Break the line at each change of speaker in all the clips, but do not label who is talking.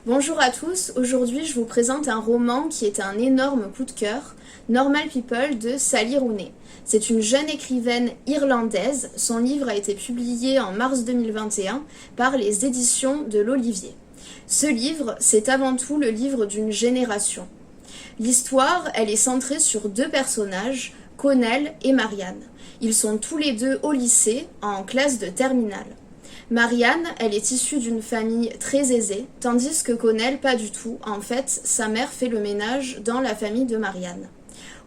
Bonjour à tous, aujourd'hui je vous présente un roman qui est un énorme coup de cœur, Normal People de Sally Rooney. C'est une jeune écrivaine irlandaise, son livre a été publié en mars 2021 par les éditions de l'Olivier. Ce livre, c'est avant tout le livre d'une génération. L'histoire, elle est centrée sur deux personnages, Connell et Marianne. Ils sont tous les deux au lycée, en classe de terminale. Marianne, elle est issue d'une famille très aisée, tandis que Connell, pas du tout. En fait, sa mère fait le ménage dans la famille de Marianne.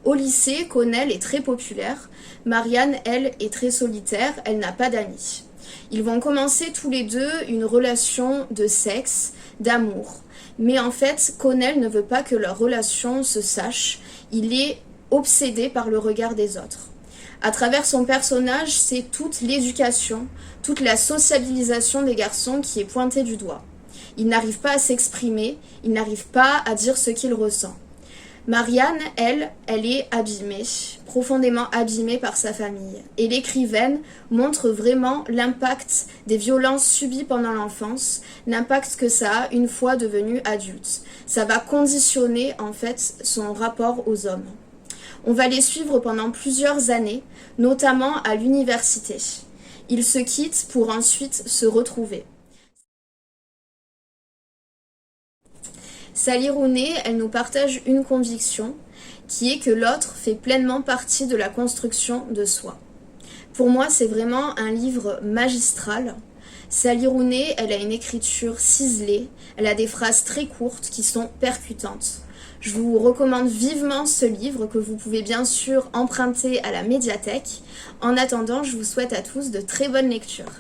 Au lycée, Connell est très populaire. Marianne, elle, est très solitaire, elle n'a pas d'amis. Ils vont commencer tous les deux une relation de sexe, d'amour. Mais en fait, Connell ne veut pas que leur relation se sache. Il est obsédé par le regard des autres. À travers son personnage, c'est toute l'éducation, toute la sociabilisation des garçons qui est pointée du doigt. Il n'arrive pas à s'exprimer, il n'arrive pas à dire ce qu'il ressent. Marianne, elle est abîmée, profondément abîmée par sa famille. Et l'écrivaine montre vraiment l'impact des violences subies pendant l'enfance, l'impact que ça a une fois devenue adulte. Ça va conditionner en fait son rapport aux hommes. On va les suivre pendant plusieurs années, notamment à l'université. Ils se quittent pour ensuite se retrouver. Sally Rooney, elle nous partage une conviction, qui est que l'autre fait pleinement partie de la construction de soi. Pour moi, c'est vraiment un livre magistral. Sally Rooney, elle a une écriture ciselée, elle a des phrases très courtes qui sont percutantes. Je vous recommande vivement ce livre que vous pouvez bien sûr emprunter à la médiathèque. En attendant, je vous souhaite à tous de très bonnes lectures.